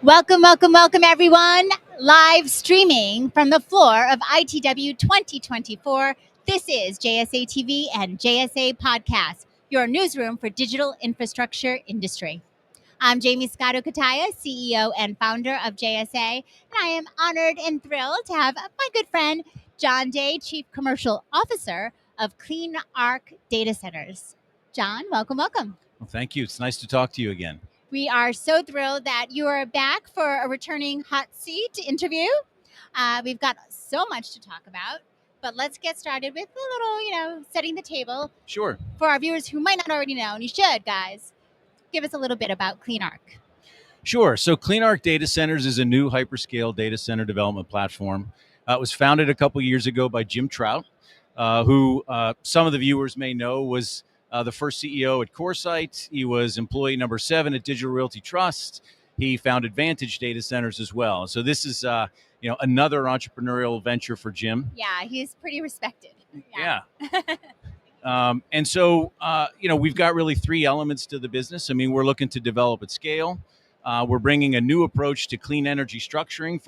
Welcome, welcome, welcome, everyone. Live streaming from the floor of ITW 2024. This is JSA TV and JSA Podcast, your newsroom for digital infrastructure industry. I'm Jamie Scotto Kataya, CEO and founder of JSA, and I am honored and thrilled to have my good friend John Day, Chief Commercial Officer of CleanArc Data Centers. John, welcome, welcome. Well, thank you. It's nice to talk to you again. We are so thrilled that you are back for a returning hot seat interview. We've got so much to talk about, but let's get started with a little, setting the table. Sure. For our viewers who might not already know, and you should, guys, give us a little bit about CleanArc. Sure. So CleanArc Data Centers is a new hyperscale data center development platform. It was founded a couple years ago by Jim Trout, who some of the viewers may know was the first CEO at CoreSite. He was employee number 7 at Digital Realty Trust. He founded Vantage Data Centers as well. So this is another entrepreneurial venture for Jim. Yeah, he's pretty respected. Yeah. And so, we've got really 3 elements to the business. I mean, we're looking to develop at scale. We're bringing a new approach to clean energy structuring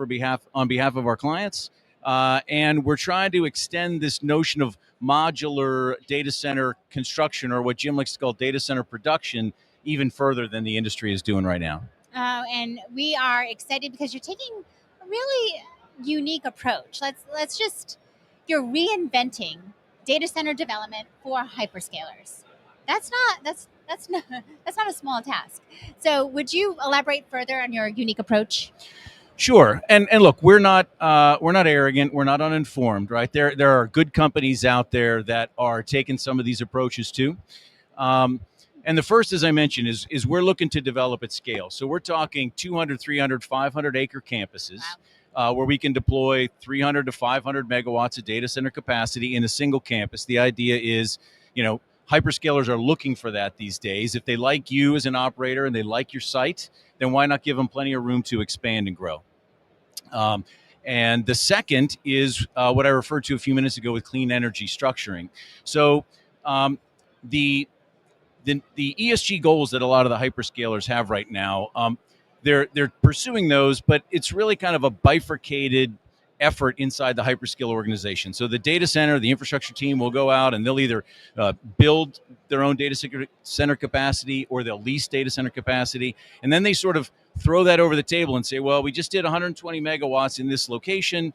on behalf of our clients. And we're trying to extend this notion of modular data center construction, or what Jim likes to call data center production, even further than the industry is doing right now. And we are excited because you're taking a really unique approach. You're reinventing data center development for hyperscalers. That's not a small task. So would you elaborate further on your unique approach? Sure, and look, we're not arrogant, we're not uninformed, right? There are good companies out there that are taking some of these approaches too. And the first, as I mentioned, is we're looking to develop at scale. So we're talking 200, 300, 500 acre campuses. Wow. Where we can deploy 300 to 500 megawatts of data center capacity in a single campus. The idea is, hyperscalers are looking for that these days. If they like you as an operator and they like your site, then why not give them plenty of room to expand and grow? And the second is what I referred to a few minutes ago with clean energy structuring. So the ESG goals that a lot of the hyperscalers have right now, they're pursuing those, but it's really kind of a bifurcated effort inside the hyperscale organization. So the data center, the infrastructure team will go out and they'll either build their own data center capacity or they'll lease data center capacity. And then they sort of throw that over the table and say, well, we just did 120 megawatts in this location.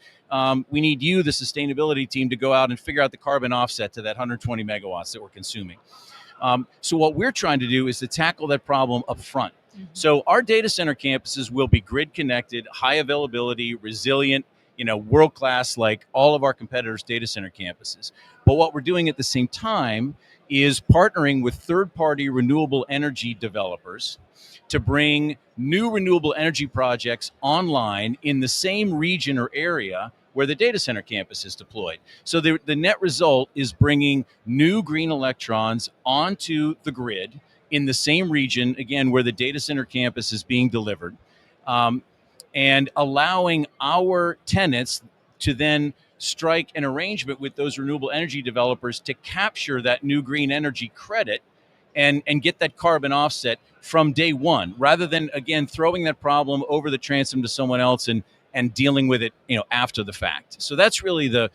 We need you, the sustainability team, to go out and figure out the carbon offset to that 120 megawatts that we're consuming. So what we're trying to do is to tackle that problem up front. Mm-hmm. So our data center campuses will be grid connected, high availability, resilient, world-class, like all of our competitors' data center campuses. But what we're doing at the same time is partnering with third-party renewable energy developers to bring new renewable energy projects online in the same region or area where the data center campus is deployed. So the net result is bringing new green electrons onto the grid in the same region, again, where the data center campus is being delivered, and allowing our tenants to then strike an arrangement with those renewable energy developers to capture that new green energy credit and get that carbon offset from day one, rather than, again, throwing that problem over the transom to someone else and dealing with it, after the fact. So that's really the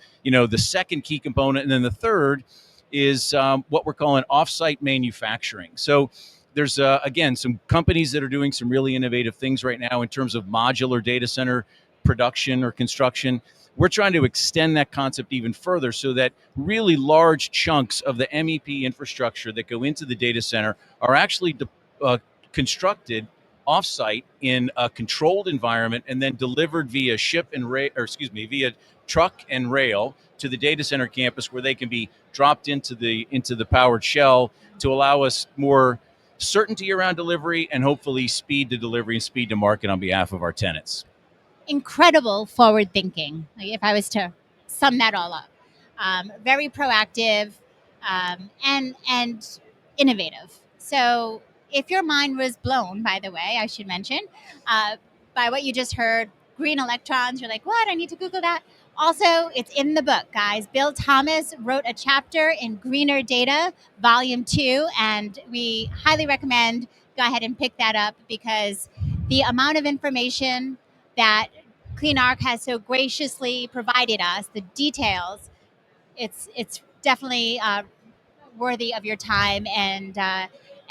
second key component. And then the third is what we're calling offsite manufacturing. So there's, again, some companies that are doing some really innovative things right now in terms of modular data center production or construction. We're trying to extend that concept even further so that really large chunks of the MEP infrastructure that go into the data center are actually constructed offsite in a controlled environment and then delivered via via truck and rail to the data center campus, where they can be dropped into the powered shell to allow us more certainty around delivery and hopefully speed to delivery and speed to market on behalf of our tenants. Incredible forward thinking, if I was to sum that all up. Very proactive and innovative. So if your mind was blown, by the way, I should mention, by what you just heard, green electrons, you're like, what? I need to Google that. Also, it's in the book, guys. Bill Thomas wrote a chapter in Greener Data, Volume 2, and we highly recommend go ahead and pick that up, because the amount of information that CleanArc has so graciously provided us, the details, it's definitely worthy of your time and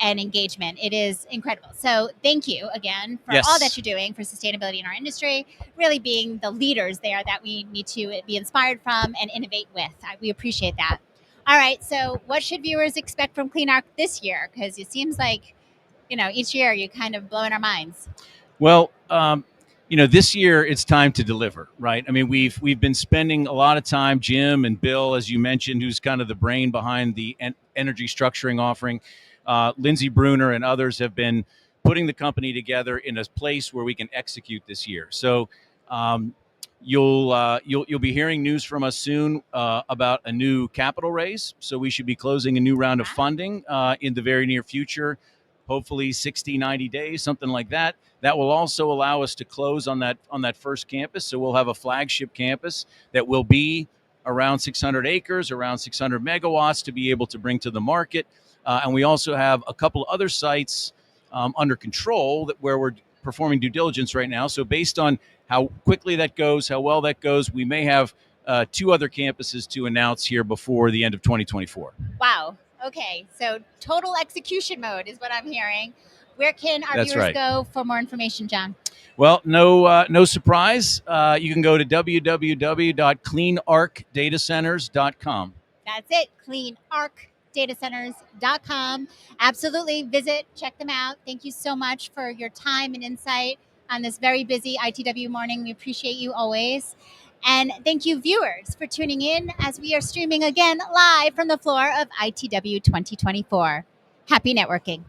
engagement. It is incredible. So thank you again for all that Yes. you're doing for sustainability in our industry, really being the leaders there that we need to be inspired from and innovate with. We appreciate that. All right. So what should viewers expect from CleanArc this year? Because it seems like, each year you're kind of blowing our minds. Well, this year it's time to deliver, right? I mean, we've been spending a lot of time. Jim and Bill, as you mentioned, who's kind of the brain behind the energy structuring offering. Lindsay Bruner and others have been putting the company together in a place where we can execute this year. So um, you'll be hearing news from us soon about a new capital raise. So we should be closing a new round of funding in the very near future. Hopefully 60, 90 days, something like that. That will also allow us to close on that first campus. So we'll have a flagship campus that will be around 600 acres, around 600 megawatts to be able to bring to the market. And we also have a couple other sites under control where we're performing due diligence right now. So based on how quickly that goes, how well that goes, we may have 2 other campuses to announce here before the end of 2024. Wow. Okay. So total execution mode is what I'm hearing. Where can our That's viewers right. go for more information, John? Well, no surprise. You can go to www.cleanarcdatacenters.com. That's it. CleanArcDataCenters.com. Absolutely. Visit, check them out. Thank you so much for your time and insight on this very busy ITW morning. We appreciate you always. And thank you, viewers, for tuning in as we are streaming again live from the floor of ITW 2024. Happy networking.